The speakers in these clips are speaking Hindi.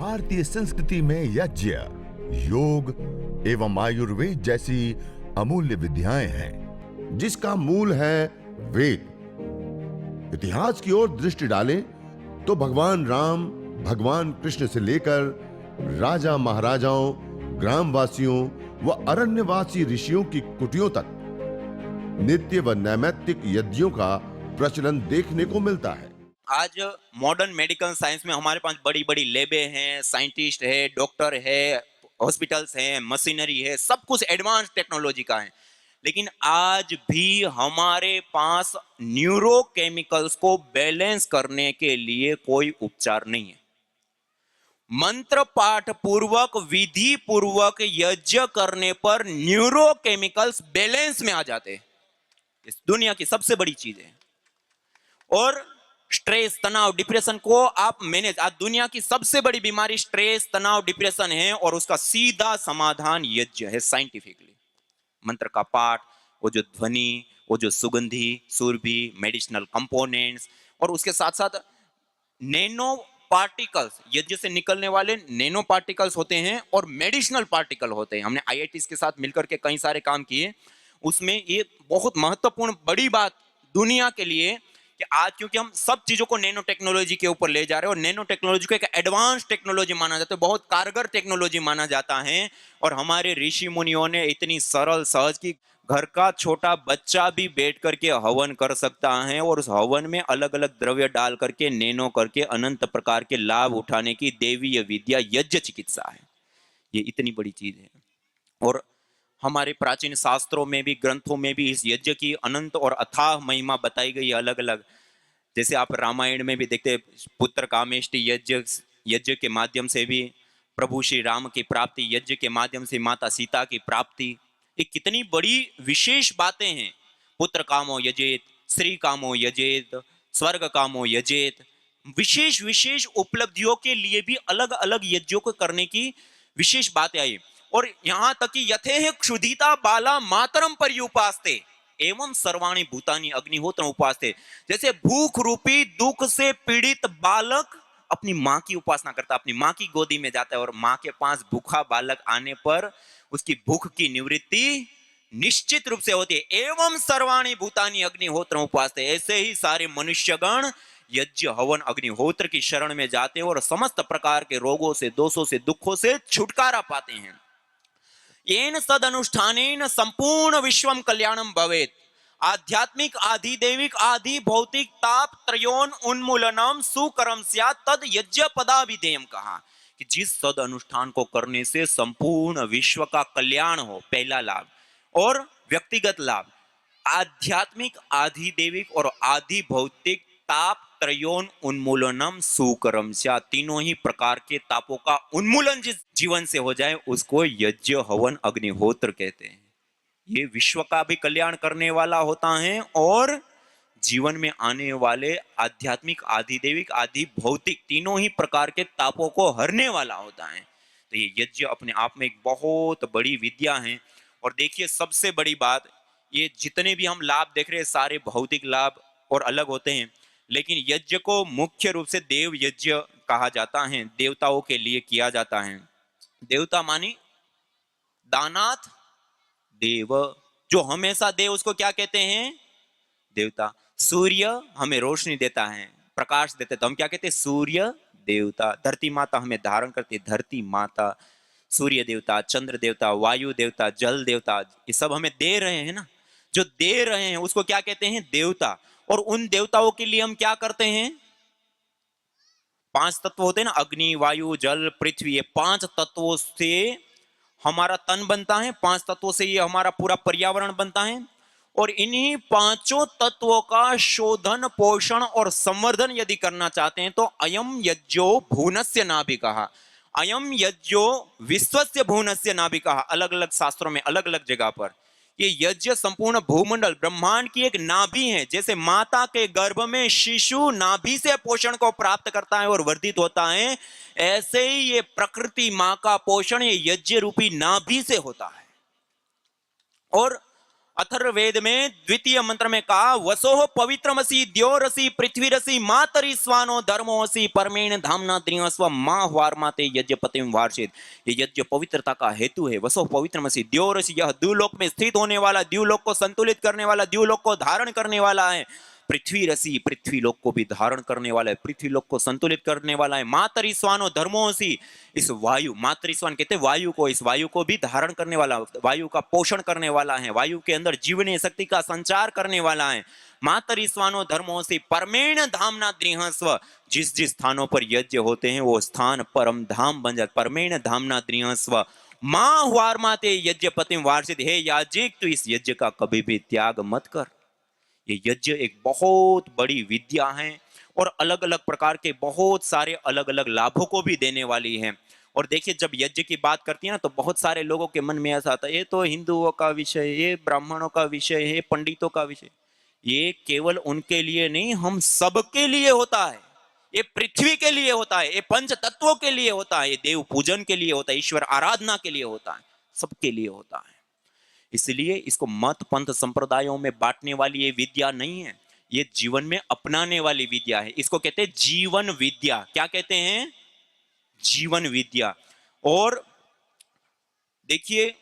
भारतीय संस्कृति में यज्ञ, योग एवं आयुर्वेद जैसी अमूल्य विद्याएं हैं, जिसका मूल है वेद। इतिहास की ओर दृष्टि डालें तो भगवान राम, भगवान कृष्ण से लेकर राजा महाराजाओं, ग्रामवासियों व अरण्यवासी ऋषियों की कुटियों तक नित्य व नैमित्तिक यज्ञों का प्रचलन देखने को मिलता है। आज मॉडर्न मेडिकल साइंस में हमारे पास बड़ी बड़ी लैबें हैं, साइंटिस्ट है, डॉक्टर है, हॉस्पिटल्स हैं, मशीनरी है, सब कुछ एडवांस टेक्नोलॉजी का है। लेकिन आज भी हमारे पास न्यूरोकेमिकल्स को बैलेंस करने के लिए कोई उपचार नहीं है। मंत्र पाठ पूर्वक, विधि पूर्वक यज्ञ करने पर न्यूरोकेमिकल्स बैलेंस में आ जाते हैं। इस दुनिया की सबसे बड़ी चीज है। और स्ट्रेस, तनाव, डिप्रेशन को आप मैनेज, आज दुनिया की सबसे बड़ी बीमारी स्ट्रेस, तनाव, डिप्रेशन है और उसका सीधा समाधान यज्ञ है। साइंटिफिकली मंत्र का पाठ, वो जो ध्वनि, वो जो सुगंधी, सुरभि, मेडिसिनल कंपोनेंट्स और उसके साथ साथ नैनो पार्टिकल्स, यज्ञ से निकलने वाले नैनो पार्टिकल्स होते हैं और मेडिसिनल पार्टिकल होते हैं। हमने आईआईटीज के साथ मिलकर के कई सारे काम किए। उसमें ये बहुत महत्वपूर्ण बड़ी बात दुनिया के लिए कि आज क्योंकि हम सब चीजों को नैनो टेक्नोलॉजी के ऊपर ले जा रहे हैं और नैनो टेक्नोलॉजी को एक एडवांस टेक्नोलॉजी माना जाता है, बहुत कारगर टेक्नोलॉजी माना जाता है। और हमारे ऋषि मुनियों ने इतनी सरल सहज की घर का छोटा बच्चा भी बैठ करके हवन कर सकता है और उस हवन में अलग अलग द्रव्य डाल करके नैनो करके अनंत प्रकार के लाभ उठाने की देवीय विद्या यज्ञ चिकित्सा है। ये इतनी बड़ी चीज है। और हमारे प्राचीन शास्त्रों में भी, ग्रंथों में भी इस यज्ञ की अनंत और अथाह महिमा बताई गई है अलग अलग। जैसे आप रामायण में भी देखते हैं, पुत्र कामेष्टि यज्ञ, यज्ञ के माध्यम से भी प्रभु श्री राम की प्राप्ति, यज्ञ के माध्यम से माता सीता की प्राप्ति। ये कितनी बड़ी विशेष बातें हैं। पुत्र कामो यजेत, श्री कामो यजेत, स्वर्ग कामो यजेत। विशेष विशेष उपलब्धियों के लिए भी अलग अलग यज्ञों को करने की विशेष बातें आई। और यहां तक कि यथेह क्षुधिता बाला मातरम पर्युपास्ते एवं सर्वाणि भूतानि अग्निहोत्र उपास्ते। जैसे भूख रूपी दुख से पीड़ित बालक अपनी मां की उपासना करता, अपनी मां की गोदी में जाता है और मां के पास भूखा बालक आने पर उसकी भूख की निवृत्ति निश्चित रूप से होती है। एवं सर्वाणि भूतानि अग्निहोत्र उपास्ते। ऐसे ही सारे मनुष्यगण यज्ञ, हवन, अग्निहोत्र की शरण में जाते हैं और समस्त प्रकार के रोगों से, दोषों से, दुखों से छुटकारा पाते हैं। येन सद अनुष्ठानेन संपूर्ण विश्वम कल्याणम भवेत। आध्यात्मिक, आधिदैविक, आधि भौतिक ताप त्रयोन उन्मूलनम सुकरम स्यात् तद यज्ञ पदाभिधेयम कहा कि जिस सद अनुष्ठान को करने से संपूर्ण विश्व का कल्याण हो, पहला लाभ। और व्यक्तिगत लाभ, आध्यात्मिक, आधिदैविक और आधि भौतिक ताप त्रयोन उन्मूलनम सुकरम स्यात्। तीनों ही प्रकार के तापों का उन्मूलन जिस जीवन से हो जाए उसको यज्ञ, हवन, अग्निहोत्र कहते हैं। ये विश्व का भी कल्याण करने वाला होता है और जीवन में आने वाले आध्यात्मिक, आधिदैविक, आधि भौतिक तीनों ही प्रकार के तापों को हरने वाला होता है। तो ये यज्ञ अपने आप में एक बहुत बड़ी विद्या है। और देखिए सबसे बड़ी बात, ये जितने भी हम लाभ देख रहे हैं सारे भौतिक लाभ और अलग होते हैं, लेकिन यज्ञ को मुख्य रूप से देव यज्ञ कहा जाता है, देवताओं के लिए किया जाता है। देवता मानी दानाथ देव, जो हमेशा दे उसको क्या कहते हैं? देवता। सूर्य हमें रोशनी देता है, प्रकाश देते, तो हम क्या कहते हैं? सूर्य देवता। धरती माता हमें धारण करती है, धरती माता। सूर्य देवता, चंद्र देवता, वायु देवता, जल देवता, ये सब हमें दे रहे हैं ना। जो दे रहे हैं उसको क्या कहते हैं? देवता। और उन देवताओं के लिए हम क्या करते हैं? 5 तत्व होते हैं ना, अग्नि, वायु, जल, पृथ्वी। ये 5 तत्वों से हमारा तन बनता है, 5 तत्वों से ये हमारा पूरा पर्यावरण बनता है। और इन्हीं 5 तत्वों का शोधन, पोषण और संवर्धन यदि करना चाहते हैं तो अयम यज्ञो भूनस्य नाभिकः, अयम यज्ञो विश्वस्य भूनस्य नाभिकः। अलग अलग शास्त्रों में अलग अलग जगह पर ये यज्ञ संपूर्ण भूमंडल ब्रह्मांड की एक नाभि है। जैसे माता के गर्भ में शिशु नाभि से पोषण को प्राप्त करता है और वर्धित होता है, ऐसे ही ये प्रकृति मां का पोषण ये यज्ञ रूपी नाभि से होता है। और अथर्ववेद में द्वितीय मंत्र में कहा, वसोह पवित्रमसि द्योरसि पृथ्वीरसि मातरि स्वानो धर्मोसि परमेण धामना द्रियस्व माँ वारमाते यज्ञपतिम वार्षित। ये यज्ञ पवित्रता का हेतु है। वसोह पवित्रमसि द्योरसि, यह द्युलोक में स्थित होने वाला, द्युलोक को संतुलित करने वाला, द्युलोक को धारण करने वाला है। पृथ्वी रसी, पृथ्वी लोक को भी धारण करने वाला है, पृथ्वी लोक को संतुलित करने वाला है। मातरिस्वानो धर्मोसी, इस वायु, मातरिस्वान कहते हैं वायु को, इस वायु को भी धारण करने वाला, वायु का पोषण करने वाला है, वायु के अंदर जीवनीय शक्ति का संचार करने वाला है। मातरिस्वानो धर्मोसी परमेण धामना द्रिहस्व, जिस जिस स्थानों पर यज्ञ होते हैं वो स्थान परम धाम बन जाते। परमेण धामना द्रिहस्व माँ वारमाते यज्ञपतिम वार्षित। हे याजिक, तो इस यज्ञ का कभी भी त्याग मत कर। ये यज्ञ एक बहुत बड़ी विद्या है और अलग अलग प्रकार के बहुत सारे अलग अलग लाभों को भी देने वाली है। और देखिए, जब यज्ञ की बात करती है ना, तो बहुत सारे लोगों के मन में ऐसा आता है, ये तो हिंदुओं का विषय, ये ब्राह्मणों का विषय है, पंडितों का विषय। ये केवल उनके लिए नहीं, हम सबके लिए होता है। ये पृथ्वी के लिए होता है, ये पंच तत्वों के लिए होता है, ये देव पूजन के लिए होता है, ईश्वर आराधना के लिए होता है, सबके लिए होता है। इसलिए इसको मत पंथ संप्रदायों में बांटने वाली ये विद्या नहीं है, ये जीवन में अपनाने वाली विद्या है। इसको कहते हैं जीवन विद्या। क्या कहते हैं? जीवन विद्या। और देखिए,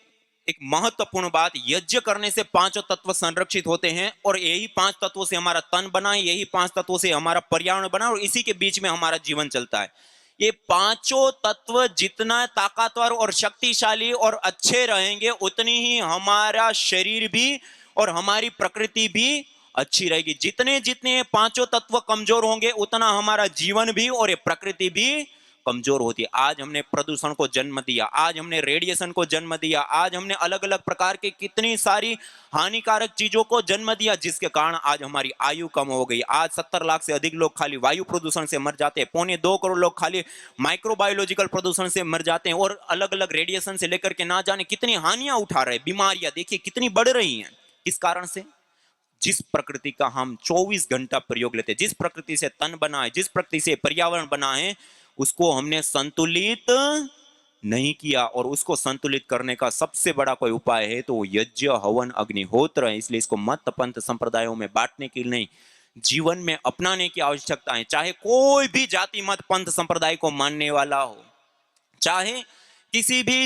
एक महत्वपूर्ण बात, यज्ञ करने से पांचों तत्व संरक्षित होते हैं और यही पांच तत्वों से हमारा तन बना है, यही पांच तत्वों से हमारा पर्यावरण बना और इसी के बीच में हमारा जीवन चलता है। ये पांचों तत्व जितना ताकतवर और शक्तिशाली और अच्छे रहेंगे, उतनी ही हमारा शरीर भी और हमारी प्रकृति भी अच्छी रहेगी। जितने जितने पांचों तत्व कमजोर होंगे, उतना हमारा जीवन भी और ये प्रकृति भी कमजोर होती है। आज हमने प्रदूषण को जन्म दिया, आज हमने रेडिएशन को जन्म दिया, आज हमने अलग अलग प्रकार की कितनी सारी हानिकारक चीजों को जन्म दिया, जिसके कारण आज हमारी आयु कम हो गई। आज 70 लाख से अधिक लोग खाली वायु प्रदूषण से मर जाते हैं, 2.25 करोड़ लोग खाली माइक्रोबायोलॉजिकल प्रदूषण से मर जाते हैं और अलग अलग रेडिएशन से लेकर के ना जाने कितनी हानियां उठा रहे। बीमारियां देखिए कितनी बढ़ रही हैं। किस कारण से? जिस प्रकृति का हम 24 घंटा प्रयोग लेते हैं, जिस प्रकृति से तन बना है, जिस प्रकृति से पर्यावरण बना है, उसको हमने संतुलित नहीं किया। और उसको संतुलित करने का सबसे बड़ा कोई उपाय है तो वो यज्ञ, हवन, अग्निहोत्र है। इसलिए इसको मत पंथ संप्रदायों में बांटने के लिए नहीं, जीवन में अपनाने की आवश्यकता है। चाहे कोई भी जाति मत पंथ संप्रदाय को मानने वाला हो, चाहे किसी भी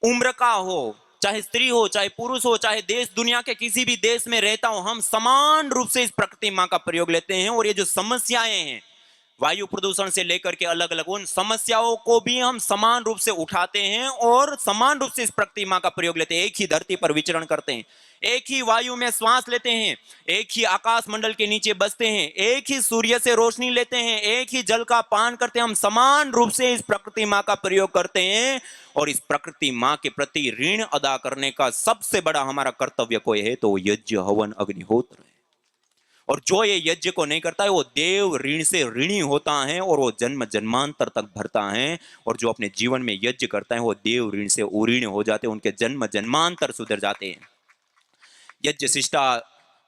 उम्र का हो, चाहे स्त्री हो, चाहे पुरुष हो, चाहे देश दुनिया के किसी भी देश में रहता हो, हम समान रूप से इस प्रकृति मां का प्रयोग लेते हैं। और ये जो समस्याएं हैं वायु प्रदूषण से लेकर के अलग अलग, उन समस्याओं को भी हम समान रूप से उठाते हैं और समान रूप से इस प्रकृति मां का प्रयोग लेते हैं। एक ही धरती पर विचरण करते हैं, एक ही वायु में श्वास लेते हैं, एक ही आकाश मंडल के नीचे बसते हैं, एक ही सूर्य से रोशनी लेते हैं, एक ही जल का पान करते हैं। हम समान रूप से इस प्रकृति मां का प्रयोग करते हैं और इस प्रकृति मां के प्रति ऋण अदा करने का सबसे बड़ा हमारा कर्तव्य कोई है तो यज्ञ, हवन, अग्निहोत्र है। और जो ये यज्ञ को नहीं करता है वो देव ऋण से ऋणी होता है और वो जन्म जन्मांतर तक भरता है। और जो अपने जीवन में यज्ञ करता है वो देव ऋण से उऋण हो जाते हैं, उनके जन्म जन्मांतर सुधर जाते हैं। यज्ञ शिष्टा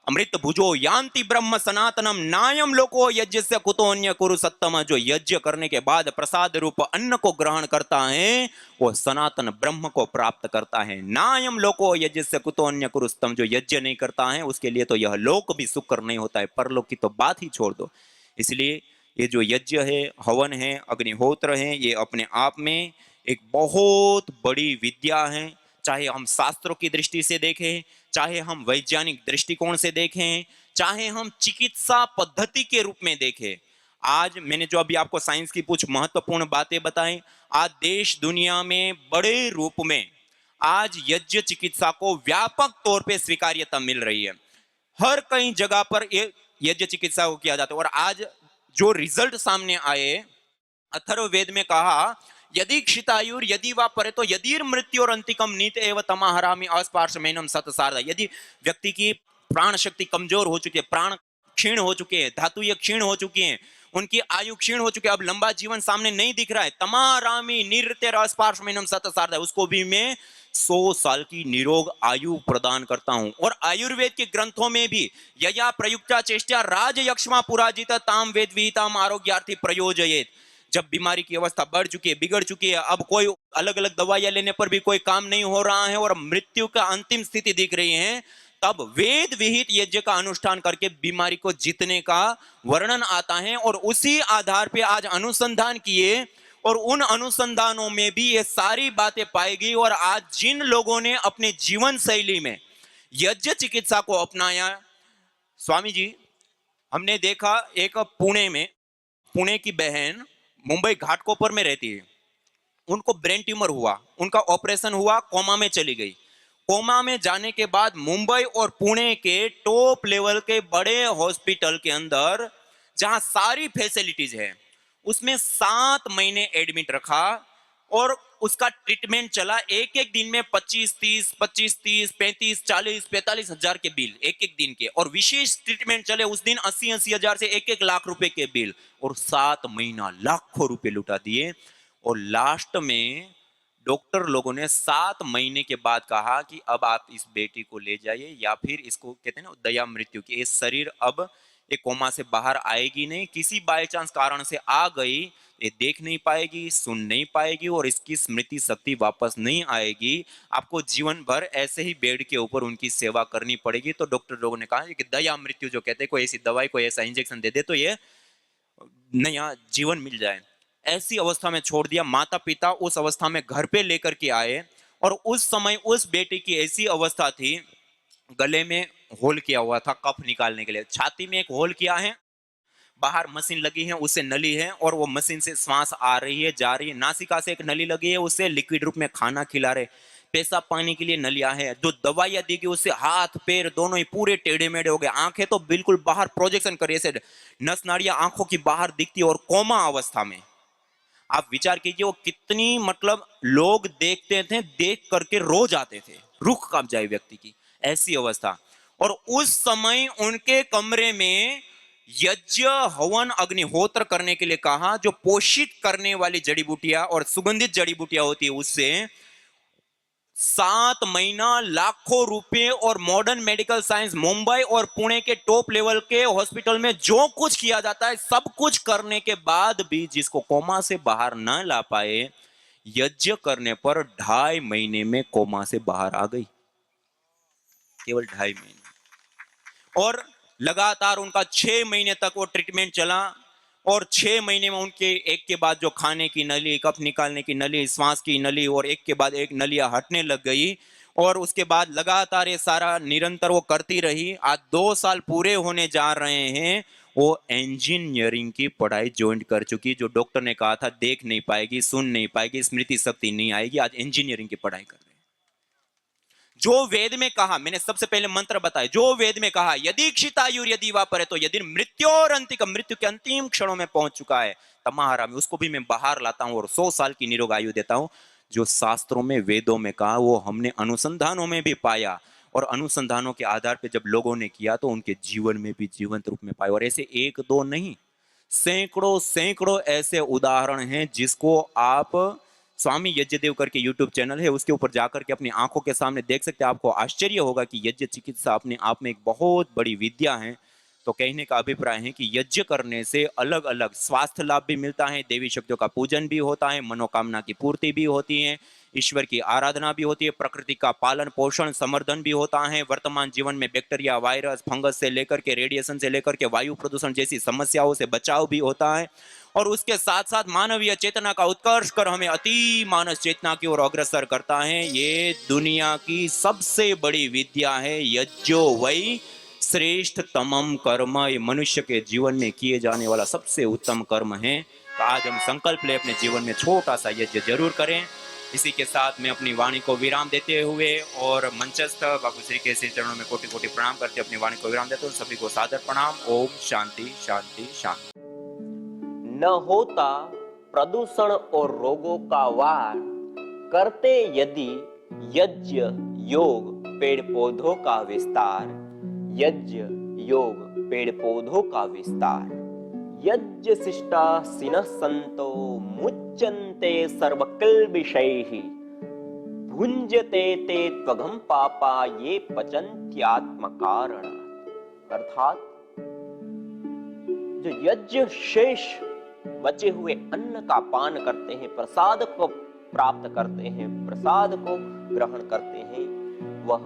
अमृत भुजो यान्ति ब्रह्म सनातनम नायम लोको यज्ञ से कुतो अन्य कुरु सत्तम। जो यज्ञ करने के बाद प्रसाद रूप अन्न को ग्रहण करता है वो सनातन ब्रह्म को प्राप्त करता है। नायम लोको यज्ञ से कुतो अन्य कुरु सत्तम। जो यज्ञ नहीं करता है उसके लिए तो यह लोक भी सुकर नहीं होता है, परलोक की तो बात ही छोड़ दो। इसलिए ये जो यज्ञ है, हवन है, अग्निहोत्र है, ये अपने आप में एक बहुत बड़ी विद्या है। चाहे हम शास्त्रों की दृष्टि से देखें, चाहे हम वैज्ञानिक दृष्टिकोण से देखें, चाहे हम चिकित्सा पद्धति के रूप में देखें। आज मैंने जो अभी आपको साइंस की कुछ महत्वपूर्ण बातें बताई, आज देश दुनिया में बड़े रूप में आज यज्ञ चिकित्सा को व्यापक तौर पे स्वीकार्यता मिल रही है। हर कई जगह पर ये यज्ञ चिकित्सा को किया जाता है। और आज जो रिजल्ट सामने आए, अथर्ववेद में कहा यदि क्षितायुर यदि वा परे तो यदि मृत्यु और अंतिकम नीत एव तमाहरामी अस्पार्शमेनम सतसारदा। यदि व्यक्ति की प्राण शक्ति कमजोर हो चुकी है, प्राण क्षीण हो चुके हैं, धातुएं क्षीण हो चुकी हैं, उनकी आयु क्षीण हो चुकी है, अब लंबा जीवन सामने नहीं दिख रहा है, तमाहरामी निरतेर अस्पार्शमेनम सतसारदा, उसको भी मैं 100 साल की निरोग आयु प्रदान करता हूं। और आयुर्वेद के ग्रंथों में भी यया प्रयुक्ता चेष्टा राज यक्ष्मा पुराजित ताम वेद विहिताम आरोग्यार्थी प्रयोजयेत। जब बीमारी की अवस्था बढ़ चुकी है, बिगड़ चुकी है, अब कोई अलग अलग दवाइयां लेने पर भी कोई काम नहीं हो रहा है और मृत्यु का अंतिम स्थिति दिख रही है, तब वेद विहित यज्ञ का अनुष्ठान करके बीमारी को जीतने का वर्णन आता है। और उसी आधार पे आज अनुसंधान किए और उन अनुसंधानों में भी ये सारी बातें पाई गई। और आज जिन लोगों ने अपने जीवन शैली में यज्ञ चिकित्सा को अपनाया, स्वामी जी, हमने देखा एक पुणे की बहन मुंबई घाटकोपर में रहती है, उनको ब्रेन ट्यूमर हुआ, उनका ऑपरेशन हुआ, कोमा में चली गई। कोमा में जाने के बाद मुंबई और पुणे के टॉप लेवल के बड़े हॉस्पिटल के अंदर जहां सारी फैसिलिटीज है, उसमें 7 महीने एडमिट रखा और उसका ट्रीटमेंट चला। एक एक दिन में 25-30, 35, 40, 45 हजार के बिल एक एक दिन के, और विशेष ट्रीटमेंट चले उस दिन 80 हजार से 1 लाख रुपए के बिल, और 7 महीना लाखों रुपए लुटा दिए। और लास्ट में डॉक्टर लोगों ने 7 महीने के बाद कहा कि अब आप इस बेटी को ले जाइए, या फिर इसको कहते हैं ना दया मृत्यु की, ये शरीर अब ये कोमा से बाहर आएगी नहीं, किसी बाय चांस कारण से आ गई, ये देख नहीं पाएगी, सुन नहीं पाएगी और इसकी स्मृति शक्ति वापस नहीं आएगी, आपको जीवन भर ऐसे ही बेड के ऊपर उनकी सेवा करनी पड़ेगी। तो डॉक्टर लोगों ने कहा कि दया मृत्यु जो कहते हैं, कोई ऐसी दवाई, कोई ऐसा इंजेक्शन दे दे तो ये नया जीवन मिल जाए। ऐसी अवस्था में छोड़ दिया। माता पिता उस अवस्था में घर पे लेकर के आए, और उस समय उस बेटी की ऐसी अवस्था थी, गले में होल किया हुआ था कफ निकालने के लिए, छाती में एक होल किया है, बाहर मशीन लगी है, उससे नली है और वो मशीन से श्वास आ रही है, जा रही है। नासिका से एक नली लगी है, उससे लिक्विड रूप में खाना खिला रहे। पेशाब पानी के लिए नलियां है। जो दवाइयां दी गई उससे हाथ पैर दोनों ही पूरे टेढ़े मेढ़े हो गए। आंखें तो बिल्कुल बाहर प्रोजेक्शन कर रही है, नस नाड़ियां आंखों की बाहर दिखती है, और कोमा अवस्था में। आप विचार कीजिए वो कितनी, मतलब लोग देखते थे, देख करके रो जाते थे, रुख कांप जाए व्यक्ति की, ऐसी अवस्था। और उस समय उनके कमरे में यज्ञ हवन अग्निहोत्र करने के लिए कहा, जो पोषित करने वाली जड़ी बूटियां और सुगंधित जड़ी बूटियां होती है, उससे 7 महीना लाखों रुपए और मॉडर्न मेडिकल साइंस मुंबई और पुणे के टॉप लेवल के हॉस्पिटल में जो कुछ किया जाता है, सब कुछ करने के बाद भी जिसको कोमा से बाहर ना ला पाए, यज्ञ करने पर 2.5 महीने में कोमा से बाहर आ गई, केवल 2.5 महीने। और लगातार उनका 6 महीने तक वो ट्रीटमेंट चला, और 6 महीने में उनके एक के बाद जो खाने की नली, कफ निकालने की नली, श्वास की नली, और एक के बाद एक नलियां हटने लग गई। और उसके बाद लगातार ये सारा निरंतर वो करती रही। आज 2 साल पूरे होने जा रहे हैं, वो इंजीनियरिंग की पढ़ाई ज्वाइन कर चुकी। जो डॉक्टर ने कहा था देख नहीं पाएगी, सुन नहीं पाएगी, स्मृति शक्ति नहीं आएगी, आज इंजीनियरिंग की पढ़ाई कर रही है। जो वेद में कहा, मैंने सबसे पहले मंत्र बताया, जो वेद में कहा यदि क्षितायुर यदि वापरे, तो यदि मृत्यु और अंतिम, मृत्यु के अंतिम क्षणों में पहुंच चुका है तमाहारा में, उसको भी मैं बाहर लाता हूं और 100 साल की निरोग आयु देता हूं। जो शास्त्रों में वेदों में कहा वो हमने अनुसंधानों में भी पाया, और अनुसंधानों के आधार पर जब लोगों ने किया तो उनके जीवन में भी जीवंत रूप में पाया। और ऐसे 1-2 नहीं, सैकड़ों सैकड़ों ऐसे उदाहरण हैं जिसको आप स्वामी यज्ञदेव करके यूट्यूब चैनल है, उसके ऊपर जाकर के अपनी आंखों के सामने देख सकते हैं। आपको आश्चर्य होगा कि यज्ञ चिकित्सा अपने आप में एक बहुत बड़ी विद्या है। तो कहने का अभिप्राय है कि यज्ञ करने से अलग अलग स्वास्थ्य लाभ भी मिलता है, देवी शक्तियों का पूजन भी होता है, मनोकामना की पूर्ति भी होती है, ईश्वर की आराधना भी होती है, प्रकृति का पालन पोषण संवर्धन भी होता है। वर्तमान जीवन में बैक्टीरिया, वायरस, फंगस से लेकर के रेडिएशन से लेकर के वायु प्रदूषण जैसी समस्याओं से बचाव भी होता है। और उसके साथ साथ मानवीय चेतना का उत्कर्ष कर हमें अति मानस चेतना की ओर अग्रसर करता है। ये दुनिया की सबसे बड़ी विद्या है। यज्ञो वै श्रेष्ठ तमम कर्म, ये मनुष्य के जीवन में किए जाने वाला सबसे उत्तम कर्म है। तो आज हम संकल्प ले अपने जीवन में छोटा सा यज्ञ जरूर करें। इसी के साथ मैं अपनी वाणी को विराम देते हुए और मंचस्थ बाबू श्री के श्री चरणों में कोटि कोटि प्रणाम करते अपनी वाणी को विराम देता हूँ। सभी को सादर प्रणाम। ओम शांति शांति शांति। न होता प्रदूषण और रोगों का वार, करते यदि यज्ञ योग पेड़ पौधों का विस्तार, यज्ञ योग पेड़ पौधों का विस्तार। यज्ञ शिष्टा सिनः संतो मुच्यन्ते सर्वकिल्बिषैः, भुञ्जते ते त्वघं पापा ये पचन्त्यात्म कारण। अर्थात जो यज्ञ शेष बचे हुए अन्न का पान करते हैं, प्रसाद को प्राप्त करते हैं, प्रसाद को ग्रहण करते हैं, वह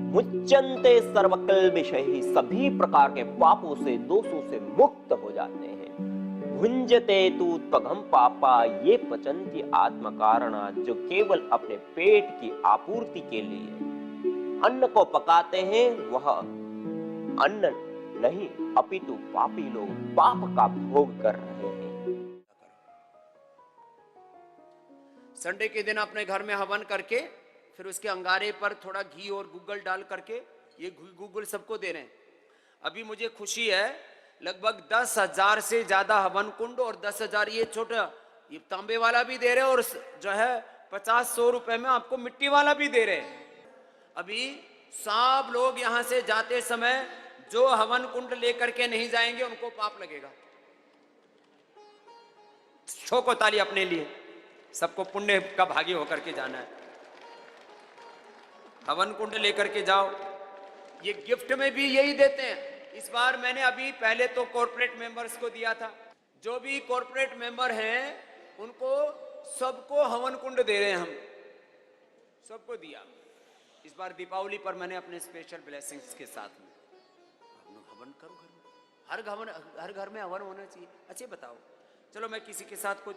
मुच्यन्ते सर्वकल्मषैः, सभी प्रकार के पापों से, दोषों से मुक्त हो जाते हैं। भुंजते तु त्वघं पापा ये पचन्ति आत्मकारणा, जो केवल अपने पेट की आपूर्ति के लिए अन्न को पकाते हैं, वह अन्न नहीं अपितु पापी लोग पाप का भोग कर रहे हैं। संडे के दिन अपने घर में हवन करके फिर उसके अंगारे पर थोड़ा घी और गूगल डाल करके, ये गूगल सबको दे रहे हैं। अभी मुझे खुशी है, लगभग 10,000 से ज्यादा हवन कुंड और 10,000 ये छोटा ये तांबे वाला भी दे रहे हैं, और जो है 50-100 रुपए में आपको मिट्टी वाला भी दे रहे हैं। अभी सब लोग यहां से जाते समय जो हवन कुंड लेकर के नहीं जाएंगे उनको पाप लगेगा। ठोको ताली अपने लिए, सबको पुण्य का भागी होकर के जाना है। हवन कुंड लेकर के जाओ। ये गिफ्ट में भी यही देते हैं। इस बार मैंने अभी पहले तो कॉर्पोरेट मेंबर्स को दिया था, जो भी कॉर्पोरेट मेंबर हैं उनको सबको हवन कुंड दे रहे हैं, हम सबको दिया। इस बार दीपावली पर मैंने अपने स्पेशल ब्लेसिंग्स के साथ में हवन करो घर में, हर घर में हवन होना चाहिए। अच्छा बताओ, चलो मैं किसी के साथ कुछ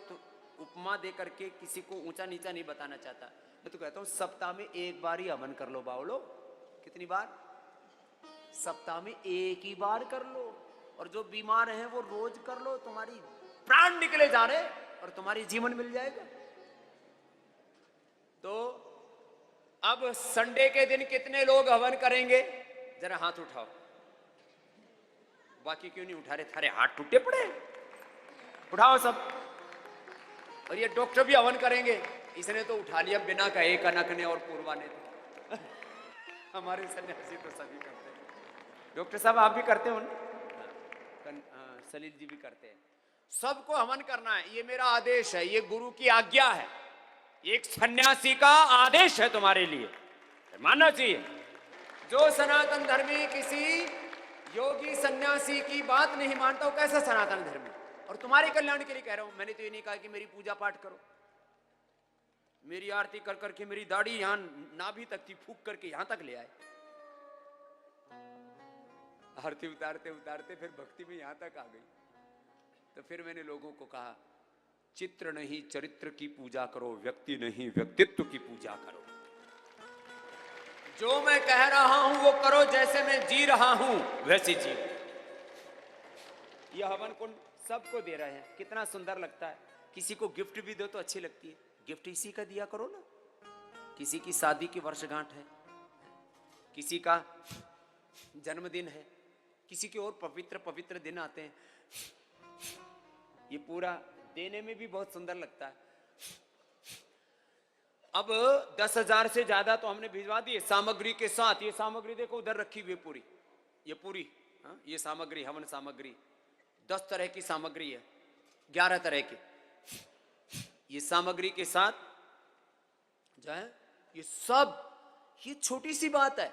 उपमा दे करके किसी को ऊंचा नीचा नहीं बताना चाहता, मैं तो कहता हूं सप्ताह में एक बार ही हवन कर लो बावलो। कितनी बार? सप्ताह में एक ही बार कर लो। और जो बीमार हैं वो रोज कर लो, तुम्हारी प्राण निकले जा रहे और तुम्हारी जीवन मिल जाएगा। तो अब संडे के दिन कितने लोग हवन करेंगे? जरा हाथ उठाओ। बाकी क्यों नहीं उठा रहे? थारे हाथ टूटे पड़े, उठाओ सब। और ये डॉक्टर भी हवन करेंगे, इसने तो उठा लिया बिना कहे, कनक ने और पूर्वा ने तो। हमारे सन्यासी तो सभी करते हैं। डॉक्टर साहब आप भी करते हो ना? सलील जी भी करते हैं। सबको हवन करना है, ये मेरा आदेश है, ये गुरु की आज्ञा है, एक सन्यासी का आदेश है तुम्हारे लिए, मानना चाहिए। जो सनातन धर्मी किसी योगी सन्यासी की बात नहीं मानता वो कैसा सनातन धर्मी? और तुम्हारे कल्याण के लिए कह रहा हूं। मैंने तो ये नहीं कहा कि मेरी पूजा पाठ करो, मेरी आरती कर करके मेरी दाढ़ी यहां नाभि तक थी, फूक करके यहां तक ले आए। आरती उतारते उतारते फिर भक्ति में यहां तक आ गई। तो फिर मैंने लोगों को कहा, चित्र नहीं चरित्र की पूजा करो, व्यक्ति नहीं व्यक्तित्व की पूजा करो। जो मैं कह रहा हूं वो करो, जैसे मैं जी रहा हूं वैसे जी। यह हवन कुंड सबको दे रहे हैं, कितना सुंदर लगता है। किसी को गिफ्ट भी दो तो अच्छी लगती है, गिफ्ट इसी का दिया करो ना। किसी की शादी की वर्षगांठ है, किसी का जन्मदिन है, किसी के और पवित्र पवित्र दिन आते हैं, ये पूरा देने में भी बहुत सुंदर लगता है। अब 10,000 से ज्यादा तो हमने भिजवा दिए सामग्री के साथ। ये सामग्री देखो उधर रखी हुई पूरी, ये पूरी ये सामग्री, हवन सामग्री 10 तरह की सामग्री है, 11 तरह की। ये सामग्री के साथ जो है ये सब, ये छोटी सी बात है।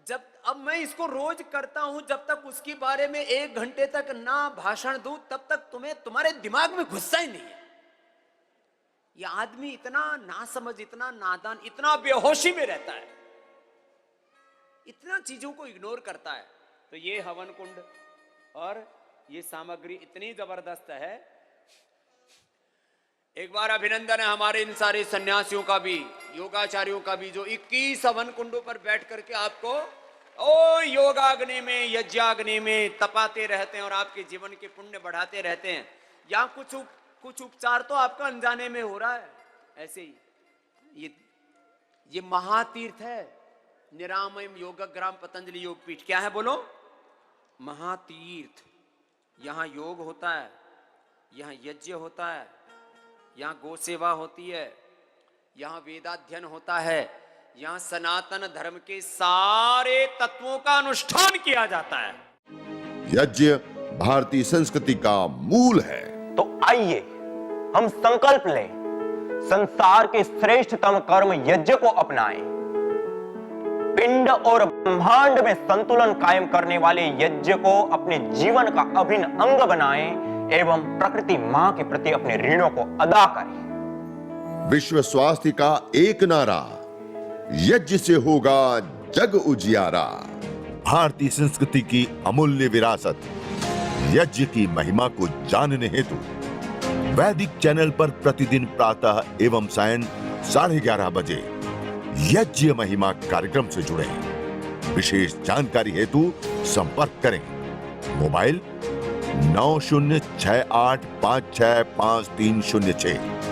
जब अब मैं इसको रोज करता हूं, जब तक उसके बारे में 1 घंटे तक ना भाषण दूं तब तक तुम्हारे दिमाग में घुसता ही नहीं है। ये आदमी इतना नासमझ, इतना नादान, इतना बेहोशी में रहता है, इतना चीजों को इग्नोर करता है। तो ये हवन कुंड और ये सामग्री इतनी जबरदस्त है। एक बार अभिनंदन है हमारे इन सारे सन्यासियों का भी, योगाचार्यों का भी, जो 21 हवन कुंडों पर बैठ करके आपको ओ योगाग्नि में, यज्ञाग्नि में तपाते रहते हैं और आपके जीवन के पुण्य बढ़ाते रहते हैं। यहाँ कुछ उपचार तो आपका अनजाने में हो रहा है। ऐसे ही ये महातीर्थ है, निरामयम योगग्राम पतंजलि योगपीठ। क्या है बोलो? महातीर्थ। यहाँ योग होता है, यहाँ यज्ञ होता है, यहाँ गौ सेवा होती है, यहाँ वेदाध्ययन होता है, यहाँ सनातन धर्म के सारे तत्वों का अनुष्ठान किया जाता है। यज्ञ भारतीय संस्कृति का मूल है। तो आइए हम संकल्प लें, संसार के श्रेष्ठतम कर्म यज्ञ को अपनाएं। पिंड और ब्रह्मांड में संतुलन कायम करने वाले यज्ञ को अपने जीवन का अभिन्न अंग बनाएं एवं प्रकृति मां के प्रति अपने ऋणों को अदा करें। विश्व स्वास्थ्य का एक नारा, यज्ञ से होगा जग उजियारा। भारतीय संस्कृति की अमूल्य विरासत यज्ञ की महिमा को जानने हेतु वैदिक चैनल पर प्रतिदिन प्रातः एवं सायं 11:30 बजे यज्ञ महिमा कार्यक्रम से जुड़े। विशेष जानकारी हेतु संपर्क करें। मोबाइल 9068565306।